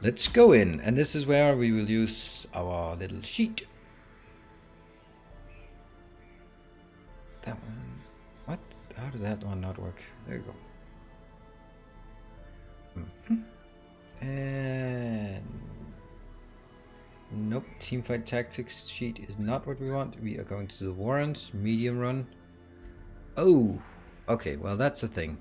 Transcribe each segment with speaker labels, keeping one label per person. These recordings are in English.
Speaker 1: Let's go in, and this is where we will use our little sheet. That one. What? How does that one not work? There you go. And nope, teamfight tactics sheet is not what we want. We are going to the warrants, medium run. Oh, okay, well that's the thing.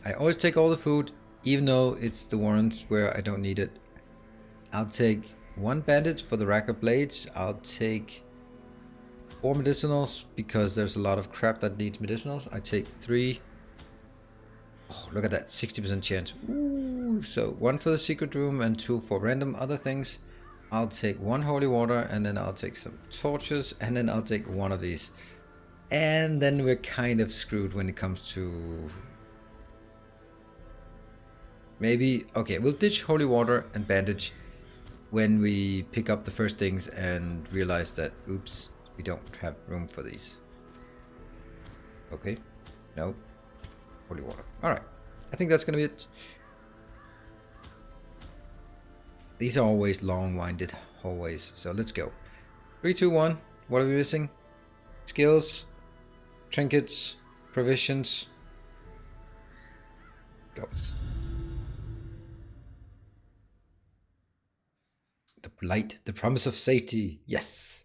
Speaker 1: I always take all the food, even though it's the warrants where I don't need it. I'll take 1 bandage for the rack of blades. I'll take 4 medicinals because there's a lot of crap that needs medicinals. I take 3. Oh, look at that, 60% chance. Ooh, so 1 for the secret room and 2 for random other things. I'll take 1 holy water, and then I'll take some torches, and then I'll take 1 of these. And then we're kind of screwed when it comes to... Maybe, okay, we'll ditch holy water and bandage when we pick up the first things and realize that, oops, we don't have room for these. Okay, no, holy water. Alright, I think that's gonna be it. These are always long-winded hallways, so let's go. 3, 2, 1, what are we missing? Skills, trinkets, provisions. Go. The light, the promise of safety. Yes.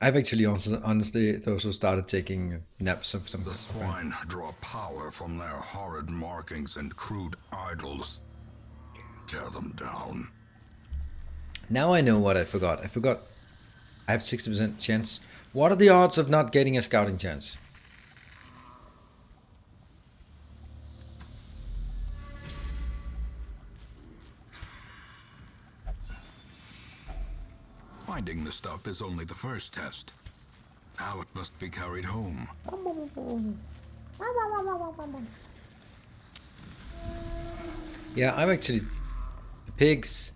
Speaker 1: I've actually also, honestly, also started taking naps of some.
Speaker 2: The swine draw power from their horrid markings and crude idols. Tear them down.
Speaker 1: Now I know what I forgot. I have 60% chance. What are the odds of not getting a scouting chance?
Speaker 2: Finding the stuff is only the first test. Now it must be carried home.
Speaker 1: Yeah, I'm actually... The pigs.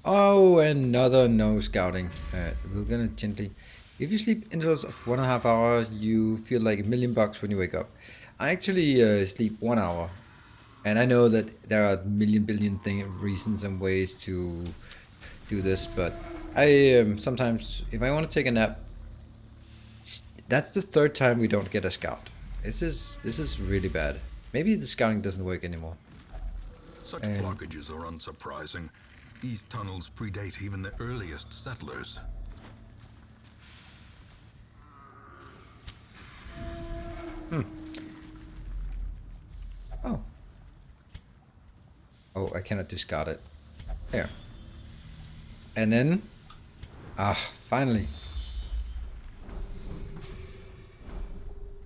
Speaker 1: Oh, another no scouting. We're gonna gently... If you sleep intervals of 1.5 hours, you feel like $1,000,000 when you wake up. I actually sleep 1 hour. And I know that there are million billion reasons and ways to do this, but I sometimes, if I want to take a nap, that's the 3rd time we don't get a scout. This is really bad. Maybe the scouting doesn't work anymore.
Speaker 2: Such blockages are unsurprising. These tunnels predate even the earliest settlers.
Speaker 1: Oh. Oh, I cannot discard it. There. And then... finally.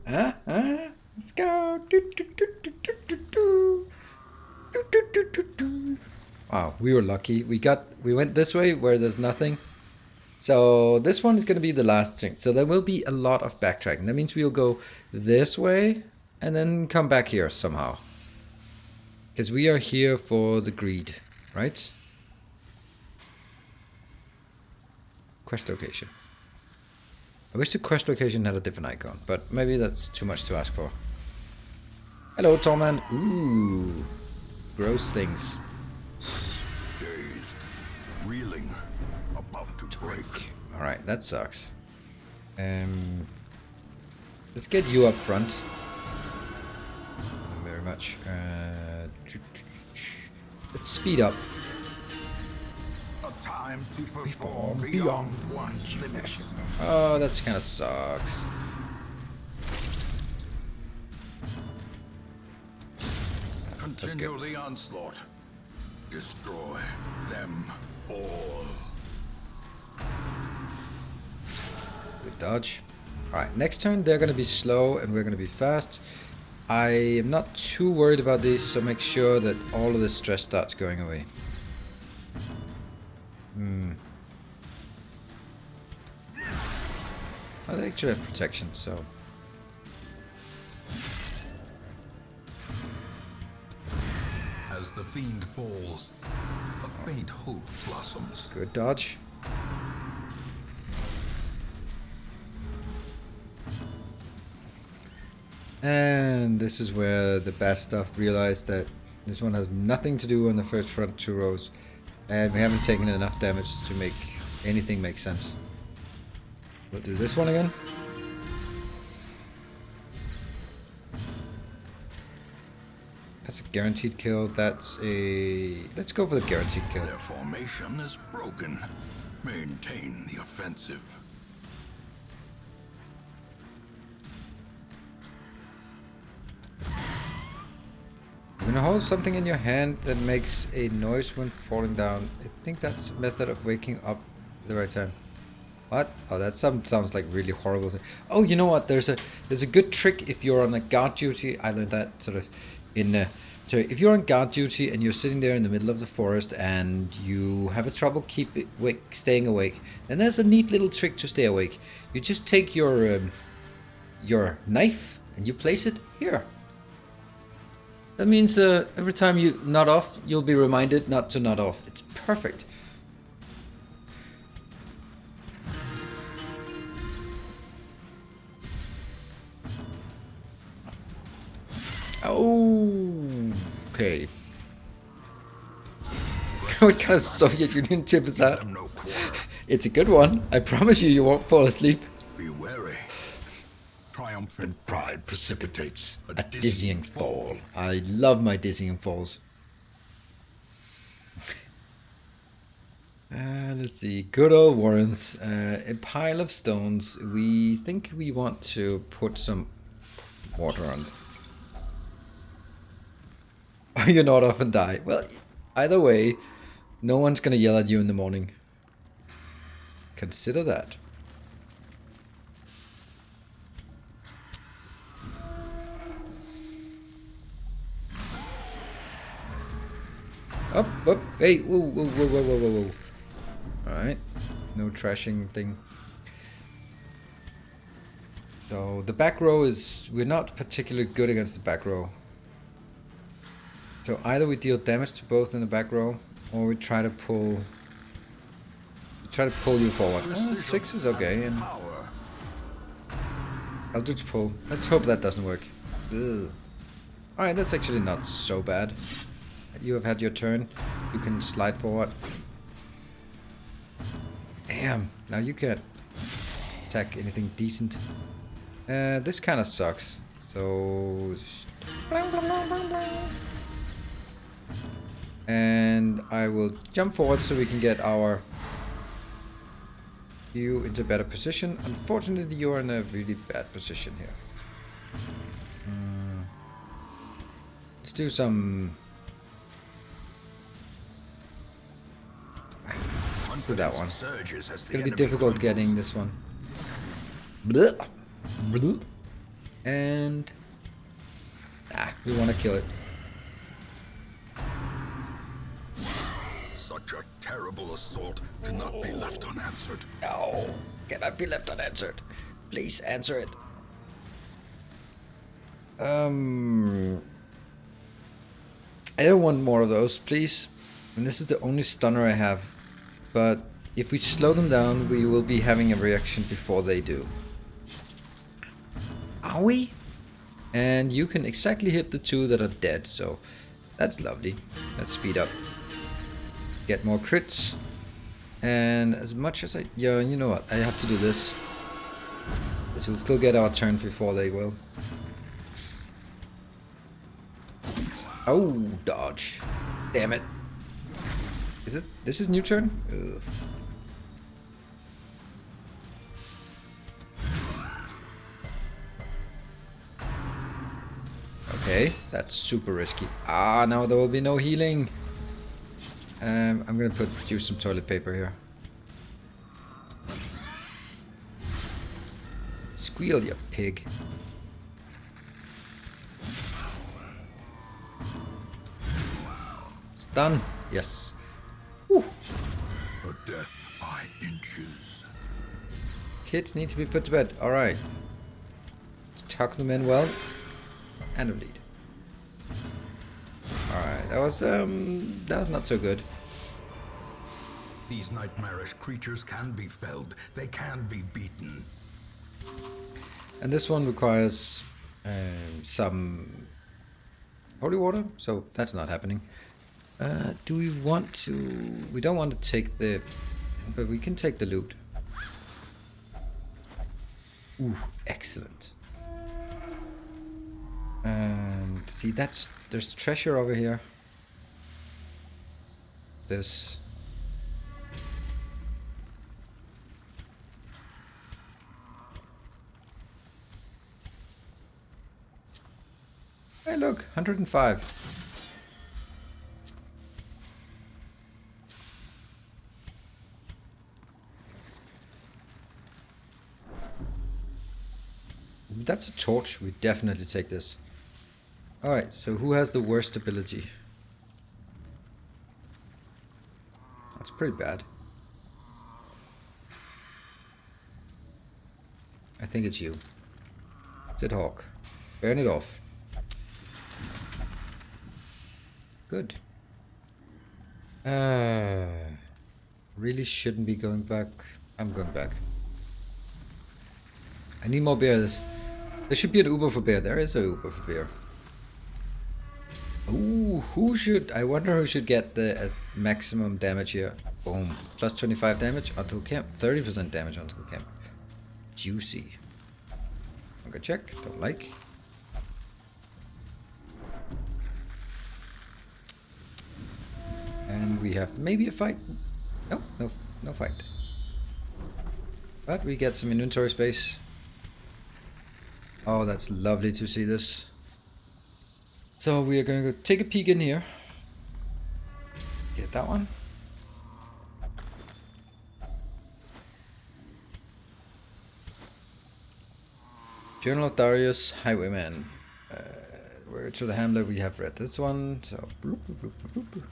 Speaker 1: Let's go. Wow, we were lucky. We went this way where there's nothing. So this one is going to be the last thing. So there will be a lot of backtracking. That means we'll go this way and then come back here somehow. Because we are here for the greed, right? Quest location. I wish the quest location had a different icon, but maybe that's too much to ask for. Hello, Torment. Ooh, gross things.
Speaker 2: Dazed, reeling, about to break.
Speaker 1: All right, that sucks. Let's get you up front. Thank you very much. Let's speed up.
Speaker 2: A time to perform beyond one's limits.
Speaker 1: Oh, that kind of sucks.
Speaker 2: Continue the onslaught. Destroy them all.
Speaker 1: Good dodge. Alright, next turn they're going to be slow and we're going to be fast. I am not too worried about these, so make sure that all of the stress starts going away. Oh, they actually have protection, so...
Speaker 2: As the fiend falls, a faint hope blossoms.
Speaker 1: Good dodge. And this is where the bad stuff realized that this one has nothing to do on the first front 2 rows. And we haven't taken enough damage to make anything make sense. We'll do this one again. That's a guaranteed kill. That's a... Let's go for the guaranteed kill.
Speaker 2: Their formation is broken. Maintain the offensive.
Speaker 1: You're gonna hold something in your hand that makes a noise when falling down. I think that's a method of waking up at the right time. What? Oh, that sounds like really horrible thing. Oh, you know what? There's a good trick if you're on a guard duty. I learned that sort of in... so if you're on guard duty and you're sitting there in the middle of the forest and you have a trouble staying awake, then there's a neat little trick to stay awake. You just take your knife and you place it here. That means every time you nod off, you'll be reminded not to nod off. It's perfect. Oh, okay. What kind of Soviet Union chip is that?
Speaker 2: No quarter.
Speaker 1: It's a good one. I promise you won't fall asleep.
Speaker 2: Be wary. Triumphant pride precipitates
Speaker 1: A dizzying fall. I love my dizzying falls. Let's see. Good old warrants. A pile of stones. We think we want to put some water on. Or you nod off and die. Well, either way, no one's gonna yell at you in the morning. Consider that. Up, up, hey, whoa, whoa, whoa, whoa, whoa, whoa, whoa. Alright, no trashing thing. So the back row is, we're not particularly good against the back row. So either we deal damage to both in the back row, or we try to pull you forward. 6 is okay, and I'll just pull. Let's hope that doesn't work. Alright, that's actually not so bad. You have had your turn. You can slide forward. Damn, now you can't attack anything decent. This kind of sucks. So... And I will jump forward so we can get you into better position. Unfortunately, you're in a really bad position here. Let's do some... Let's do that one. It's gonna be difficult getting this one. Blah. Blah. And... we want to kill it.
Speaker 2: Such a terrible assault cannot be left unanswered.
Speaker 1: No, cannot be left unanswered. Please answer it. I don't want more of those, please. And this is the only stunner I have. But if we slow them down, we will be having a reaction before they do. Are we? And you can exactly hit the 2 that are dead, so that's lovely. Let's speed up. Get more crits. And as much as yeah, you know what? I have to do this. Because we'll still get our turn before they will. Oh, dodge. Damn it. This is new turn? Ugh. Okay, that's super risky. Now there will be no healing. I'm gonna produce some toilet paper here. Squeal, you pig. Stun. Yes. Whew.
Speaker 2: A death by inches.
Speaker 1: Kids need to be put to bed. Alright. Let's tuck them in well. And a bleed. Alright, that was not so good.
Speaker 2: These nightmarish creatures can be felled. They can be beaten.
Speaker 1: And this one requires some holy water, so that's not happening. Do we want to... We don't want to take the... But we can take the loot. Ooh, excellent. And see, there's treasure over here. This. Hey, look, 105. That's a torch. We definitely take this. Alright, so who has the worst ability? That's pretty bad. I think it's you. Sid Hawk. Burn it off. Good. Really shouldn't be going back. I'm going back. I need more bears. There should be an Uber for bear. There is a Uber for bear. Ooh, who should... I wonder who should get the maximum damage here. Boom. Plus 25 damage until camp. 30% damage until camp. Juicy. Okay, check. Don't like. And we have maybe a fight. No fight. But we get some inventory space. Oh, that's lovely to see this. So we are going to go take a peek in here. Get that one. Journal of Darius, Highwayman. Where to the Hamlet we have read this one. So bloop, bloop, bloop, bloop.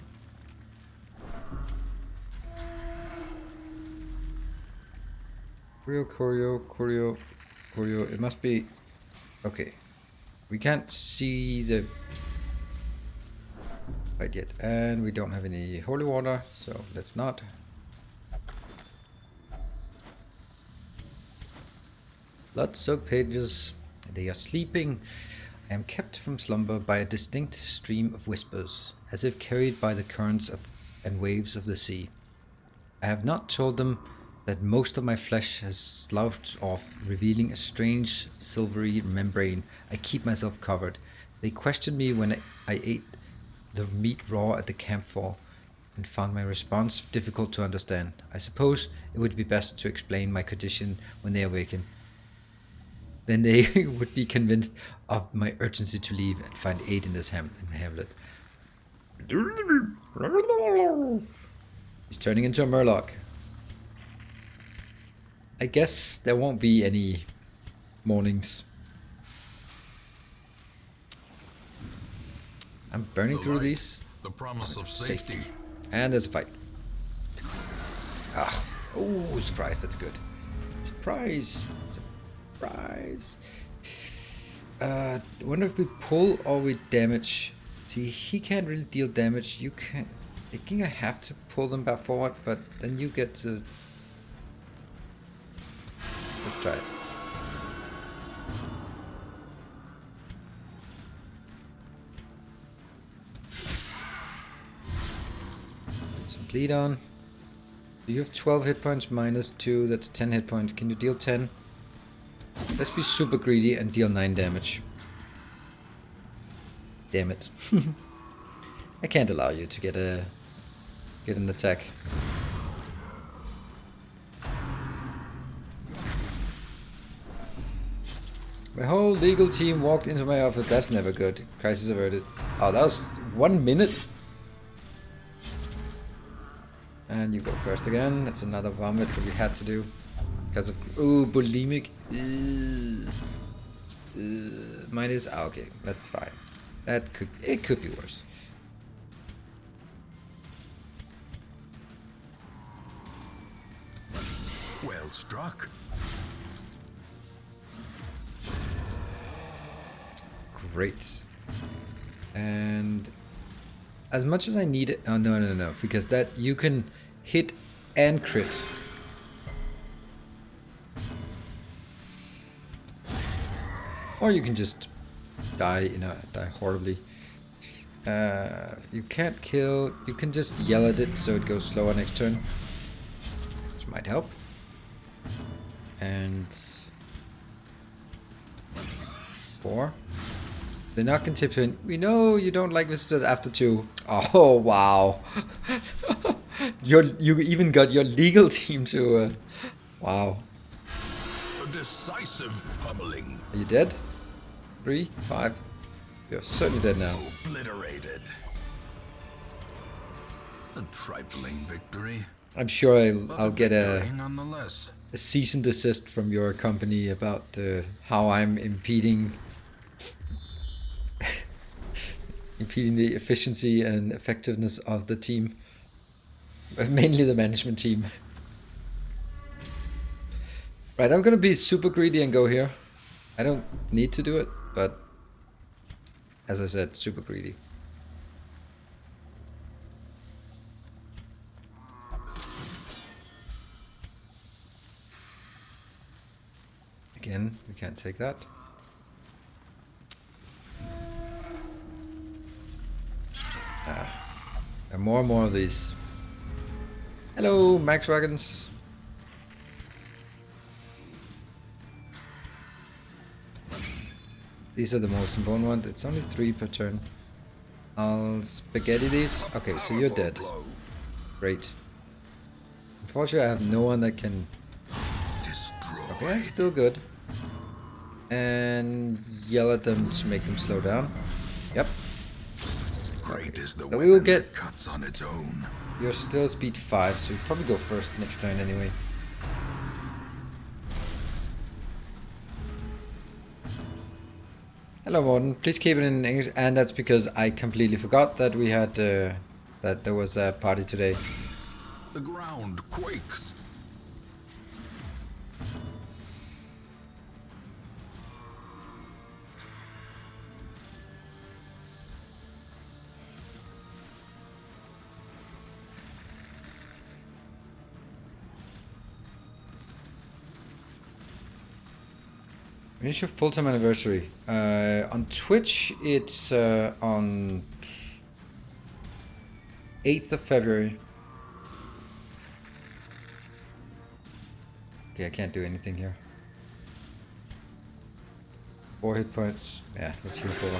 Speaker 1: Curio. It must be... Okay. We can't see the fight yet. And we don't have any holy water, so let's not. Blood-soaked pages. They are sleeping. I am kept from slumber by a distinct stream of whispers, as if carried by the currents and waves of the sea. I have not told them that most of my flesh has sloughed off, revealing a strange silvery membrane I keep myself covered. They questioned me when I ate the meat raw at the campfire and found my response difficult to understand. I suppose it would be best to explain my condition when they awaken. Then they would be convinced of my urgency to leave and find aid in this in the hamlet. He's turning into a murloc. I guess there won't be any mornings. I'm burning through these.
Speaker 2: The promise of safety.
Speaker 1: And there's a fight. Ah, oh, surprise! That's good. Surprise! Surprise! I wonder if we pull or we damage. See, he can't really deal damage. You can. I think I have to pull them back forward, but then you get to. Let's try it. Put some bleed on. You have 12 hit points minus 2, that's 10 hit points. Can you deal 10? Let's be super greedy and deal 9 damage. Damn it. I can't allow you to get an attack. My whole legal team walked into my office. That's never good. Crisis averted. Oh, that was 1 minute. And you go first again. That's another vomit that we had to do. Because of... Ooh, bulimic. Minus... Ah, okay. That's fine. It could be worse.
Speaker 2: Well struck.
Speaker 1: Great. And as much as I need it, oh no, because that you can hit and crit. Or you can just die horribly. You can't kill. You can just yell at it so it goes slower next turn, which might help. And 4. They're not going to tip in. We know you don't like visitors after 2. Oh wow! You even got your legal team to. Wow.
Speaker 2: A decisive pummeling.
Speaker 1: Are you dead? 3, 5. You're certainly dead now.
Speaker 2: Obliterated. A trifling victory.
Speaker 1: I'm sure I'll get
Speaker 2: victory nonetheless.
Speaker 1: a cease and desist from your company about how I'm impeding the efficiency and effectiveness of the team. Mainly the management team. Right, I'm gonna be super greedy and go here. I don't need to do it, but as I said, super greedy. Again, we can't take that. And more of these. Hello, Max Dragons. These are the most important ones. It's only 3 per turn. I'll spaghetti these. Okay, so you're dead. Great. Unfortunately, I have no one that can... Okay, that's still good. And yell at them to make them slow down. Yep.
Speaker 2: Great is the
Speaker 1: So we will
Speaker 2: weapon
Speaker 1: get...
Speaker 2: that cuts on its own.
Speaker 1: You're still speed 5, so you probably go first next turn anyway. Hello, Morten. Please keep it in English, and that's because I completely forgot that we had that there was a party today.
Speaker 2: The ground quakes.
Speaker 1: When is your full-time anniversary? On Twitch, it's on 8th of February. Okay, I can't do anything here. 4 hit points. Yeah, let's heal 4.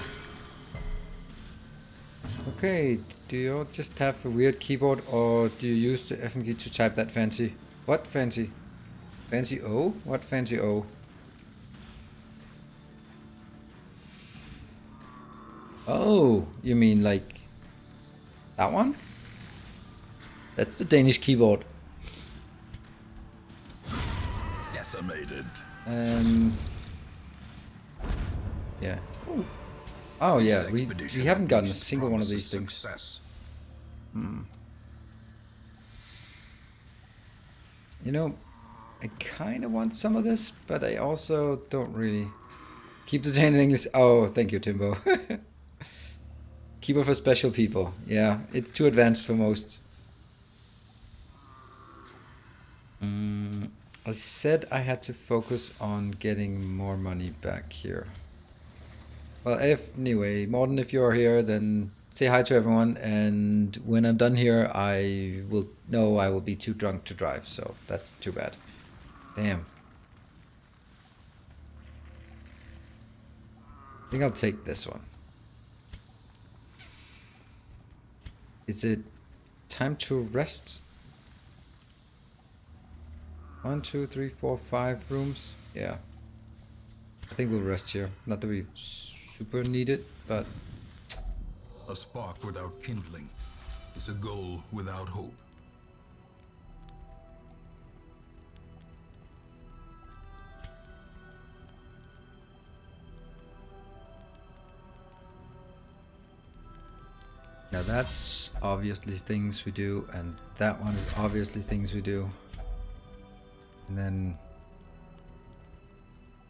Speaker 1: Okay, do you all just have a weird keyboard, or do you use the F key to type that fancy? What fancy? Fancy O? What fancy O? Oh, you mean like that one? That's the Danish keyboard.
Speaker 2: Decimated.
Speaker 1: Yeah. Ooh. Oh yeah, we haven't gotten a single one of these things.
Speaker 2: Success.
Speaker 1: You know, I kind of want some of this, but I also don't really. Keep the chain in English. Oh, thank you, Timbo. Keyboard for special people. Yeah, it's too advanced for most. I said I had to focus on getting more money back here. Well, anyway, Morten, if you're here, then say hi to everyone. And when I'm done here, I will be too drunk to drive. So that's too bad. Damn. I think I'll take this one. Is it time to rest? 1, 2, 3, 4, 5 rooms. Yeah. I think we'll rest here. Not that we super need it, but...
Speaker 2: A spark without kindling is a goal without hope.
Speaker 1: Now that's obviously things we do, and that one is obviously things we do. And then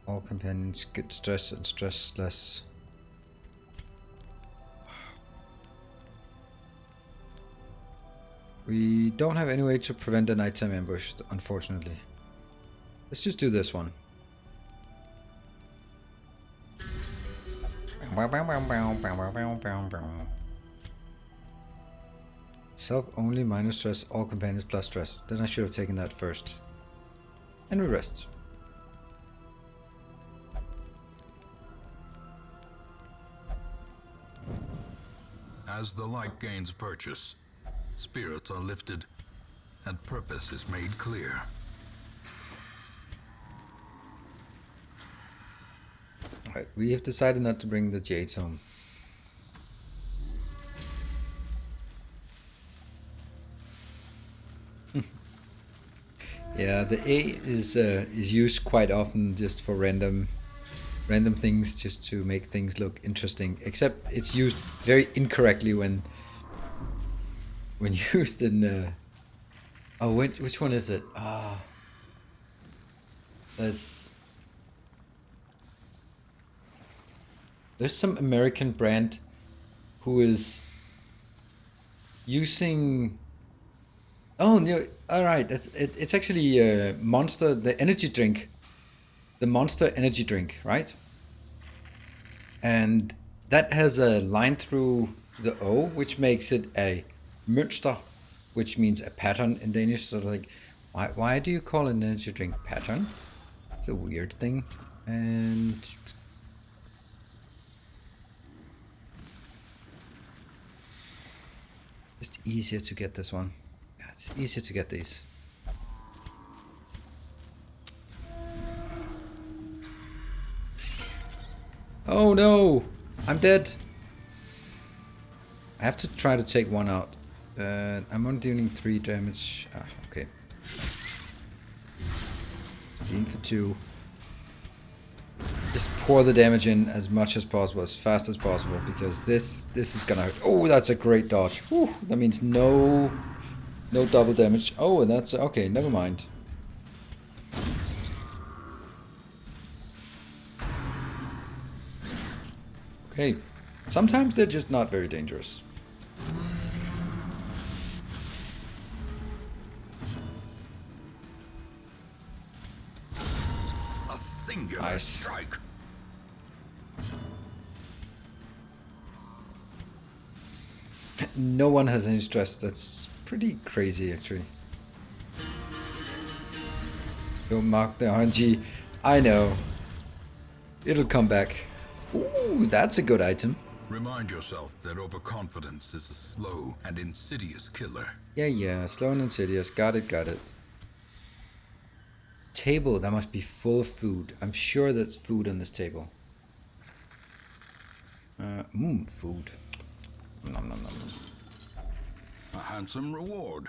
Speaker 1: all companions get stress and stress less. We don't have any way to prevent a nighttime ambush, unfortunately. Let's just do this one. Self only minus stress, all companions plus stress. Then I should have taken that first. And we rest.
Speaker 2: As the light gains purchase, spirits are lifted, and purpose is made clear.
Speaker 1: Alright, we have decided not to bring the Jades home. Yeah, the A is used quite often just for random things, just to make things look interesting. Except it's used very incorrectly when used in. Oh, which one is it? There's some American brand who is using. Oh no! All right, it's actually Monster, the energy drink, the Monster energy drink, right? And that has a line through the O, which makes it a mønster, which means a pattern in Danish. So like, why do you call an energy drink pattern? It's a weird thing, and it's easier to get this one. It's easier to get these. Oh no! I'm dead! I have to try to take one out. I'm only dealing 3 damage. Okay. Aim for 2. Just pour the damage in as much as possible, as fast as possible, because this is gonna hurt. Oh, that's a great dodge. Whew, that means no double damage. Oh, and that's okay. Never mind. Okay, sometimes they're just not very dangerous.
Speaker 2: A singular
Speaker 1: Nice.
Speaker 2: strike.
Speaker 1: No one has any stress. That's pretty crazy, actually. Don't mark the RNG. I know. It'll come back. Ooh, that's a good item.
Speaker 2: Remind yourself that overconfidence is a slow and insidious killer.
Speaker 1: Yeah, slow and insidious. Got it. Table, that must be full of food. I'm sure there's food on this table. Food. Nom nom nom.
Speaker 2: A handsome reward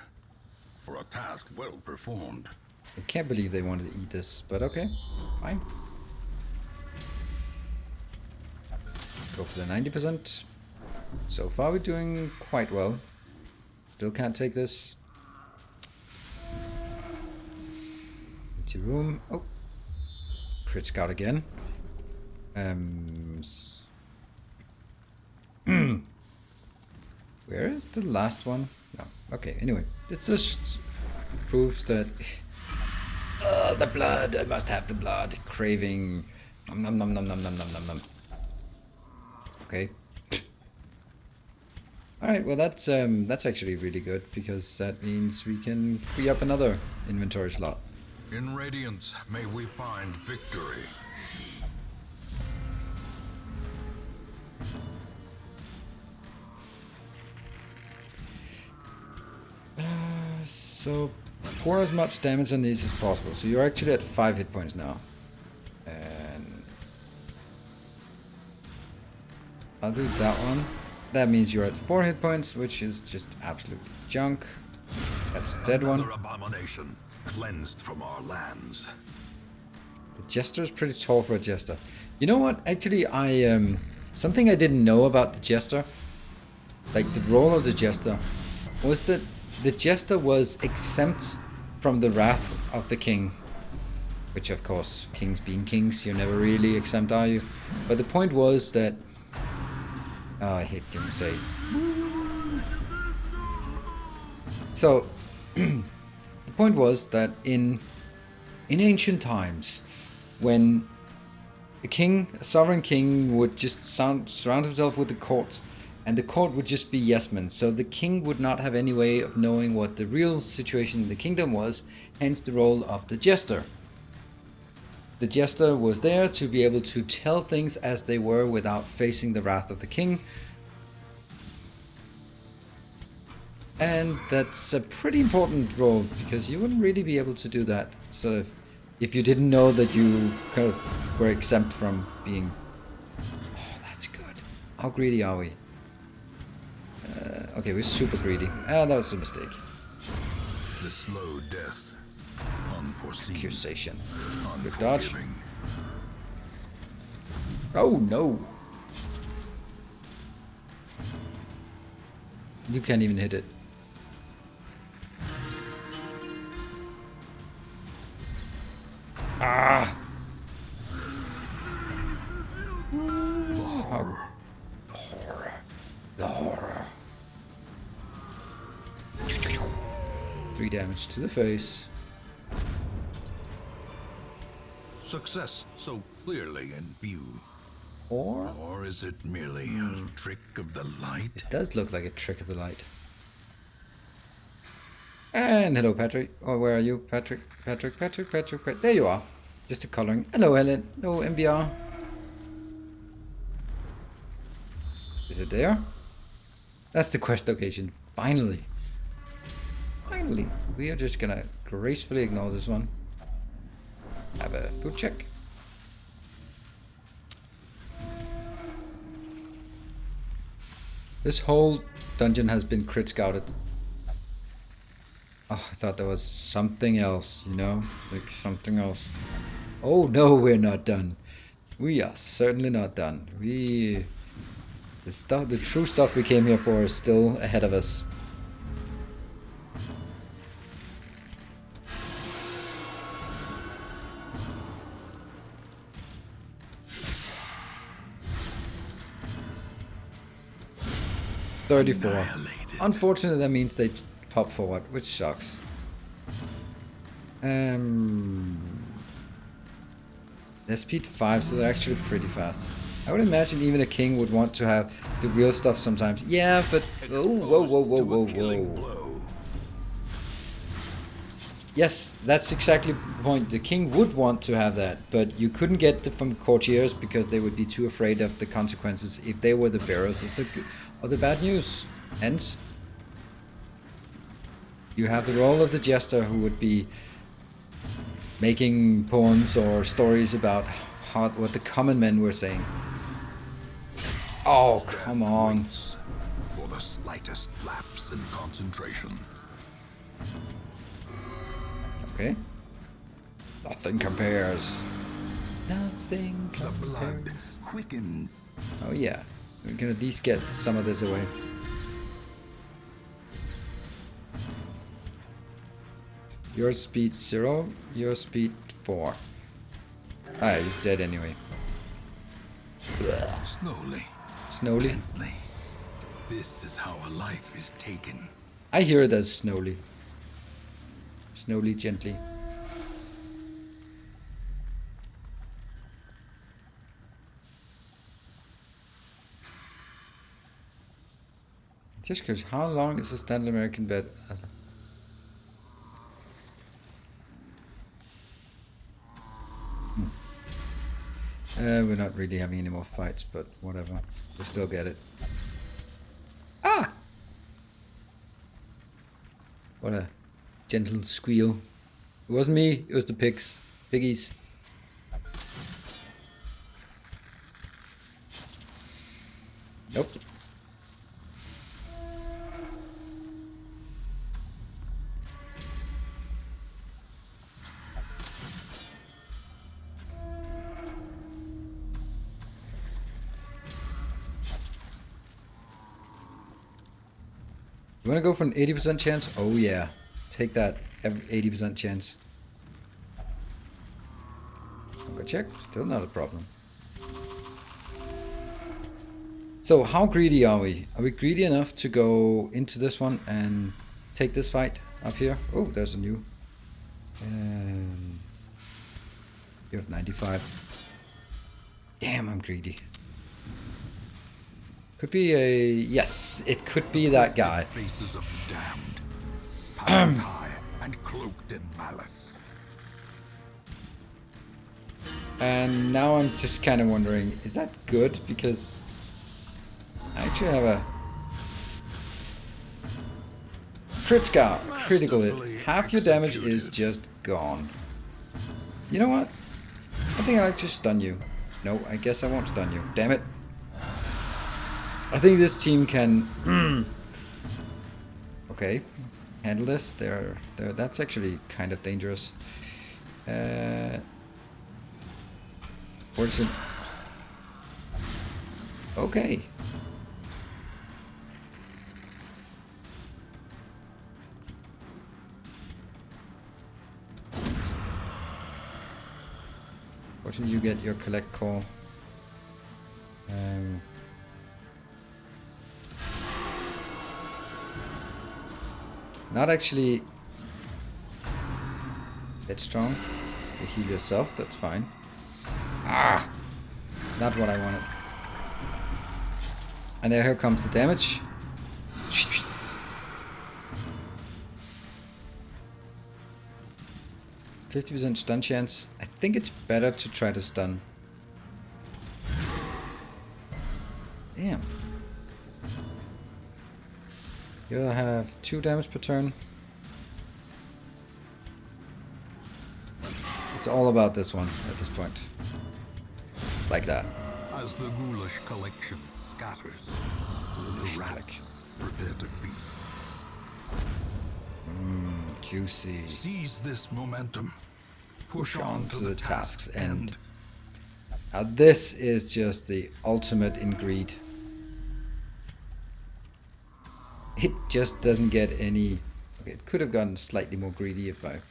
Speaker 2: for a task well performed.
Speaker 1: I can't believe they wanted to eat this, but okay, fine. Go for the 90%. So far we're doing quite well. Still can't take this. Empty room. Oh. Crit scout again. Where is the last one? No. Okay, anyway. It just proves that... the blood! I must have the blood. Craving... Nom nom nom nom nom nom nom nom nom. Okay. Alright, well that's actually really good, because that means we can free up another inventory slot.
Speaker 2: In Radiance, may we find victory.
Speaker 1: So pour as much damage on these as possible. So you're actually at 5 hit points now. And I'll do that one. That means you're at 4 hit points, which is just absolute junk. That's the dead one.
Speaker 2: Another abomination cleansed from our lands.
Speaker 1: The Jester is pretty tall for a Jester. You know what? Actually, something I didn't know about the Jester, like the role of the Jester, was that the Jester was exempt from the wrath of the king. Which, of course, kings being kings, you're never really exempt, are you? But the point was that... Oh, I hate to say. So, the point was that in ancient times, when a sovereign king, would just surround himself with the court, and the court would just be yes men. So the king would not have any way of knowing what the real situation in the kingdom was, hence the role of the jester. The jester was there to be able to tell things as they were without facing the wrath of the king. And that's a pretty important role, because you wouldn't really be able to do that sort of if you didn't know that you kind of were exempt from being... Oh, that's good. How greedy are we? Okay, we're super greedy. Ah, that was a mistake.
Speaker 2: The slow death. Unforeseen.
Speaker 1: Accusation. Good dodge.
Speaker 2: Unforgiving.
Speaker 1: Oh, no. You can't even hit it. Ah!
Speaker 2: The horror.
Speaker 1: The horror. The horror. 3 damage to the face.
Speaker 2: Success so clearly in view.
Speaker 1: Or
Speaker 2: is it merely a trick of the light?
Speaker 1: it does look like a trick of the light. And hello, Patrick. Oh, where are you, Patrick? Patrick. There you are. Just a coloring. Hello, Helen. No MBR. Is it there? That's the quest location. Finally. Finally. We are just gonna gracefully ignore this one. Have a food check. This whole dungeon has been crit scouted. Oh, I thought there was something else, you know? Like something else. Oh no, we're not done. We are certainly not done. The true stuff we came here for is still ahead of us. $34. Unfortunately, that means they pop forward, which sucks. They're speed 5, so they're actually pretty fast. I would imagine even a king would want to have the real stuff sometimes. Yeah, but... Oh, whoa. Yes, that's exactly the point. The king would want to have that, but you couldn't get it from courtiers because they would be too afraid of the consequences if they were the bearers of the bad news. Hence, you have the role of the jester, who would be making poems or stories about what the common men were saying. Oh, come on.
Speaker 2: For the slightest lapse in concentration.
Speaker 1: Okay. Nothing compares. Nothing
Speaker 2: The
Speaker 1: compares.
Speaker 2: blood quickens.
Speaker 1: Oh yeah. We can at least get some of this away. Your speed 0, your speed 4. Ah, you're dead anyway.
Speaker 2: Slowly.
Speaker 1: Snowly?
Speaker 2: Gently. This is how a life is taken.
Speaker 1: I hear it as snowly. Snowly, gently. Just curious, how long is a standard American bed? We're not really having any more fights, but whatever. We'll still get it. Ah! What a gentle squeal. It wasn't me, it was the piggies. Nope. You wanna go for an 80% chance? Oh yeah. Take that 80% chance. Go check. Still not a problem. So how greedy are we? Are we greedy enough to go into this one and take this fight up here? Oh, there's a new. You have 95. Damn, I'm greedy. Could be a... Yes, it could be that guy.
Speaker 2: Faces of the damned, padded high and cloaked in malice.
Speaker 1: And now I'm just kind of wondering, is that good? Because I actually have a critical hit. Half your damage is just gone. You know what? I think I'll just stun you. No, I guess I won't stun you. Damn it. I think this team can... Okay. Handle this. That's actually kind of dangerous. Where's it? Okay. Fortunately, you get your collect call. Not actually headstrong. You heal yourself, that's fine. Ah! Not what I wanted. And here comes the damage. 50% stun chance. I think it's better to try to stun. Damn. You'll have 2 damage per turn. It's all about this one at this point. Like that.
Speaker 2: As the ghoulish collection scatters, the rats prepare to feast.
Speaker 1: Juicy.
Speaker 2: Seize this momentum.
Speaker 1: Push on to the task's end. Now this is just the ultimate in greed. It just doesn't get any... Okay, it could have gotten slightly more greedy if I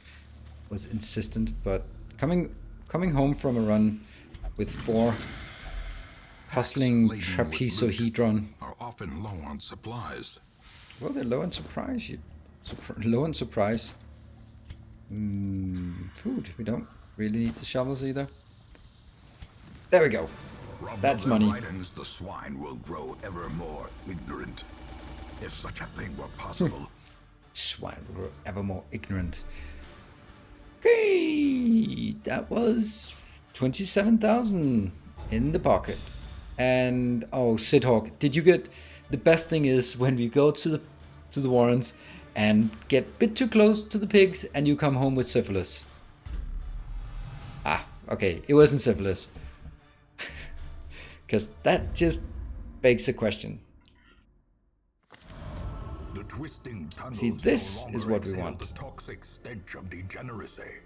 Speaker 1: was insistent, but coming home from a run with 4 hustling trapezohedron
Speaker 2: are often low on supplies.
Speaker 1: Well, they're low on surprise. Low on surprise. Food. We don't really need the shovels either. There we go. That's money.
Speaker 2: Writings, the swine will grow ever more ignorant, if such a thing were possible.
Speaker 1: Swine will grow ever more ignorant. Okay, that was 27,000 in the pocket. And oh, Sidhawk, did you get? The best thing is when we go to the Warrens and get a bit too close to the pigs and you come home with syphilis. Ah, okay, it wasn't syphilis. Because that just begs a question.
Speaker 2: The twisting tunnels
Speaker 1: See, this
Speaker 2: no
Speaker 1: is what we
Speaker 2: exhale
Speaker 1: want.
Speaker 2: The toxic stench of degeneracy.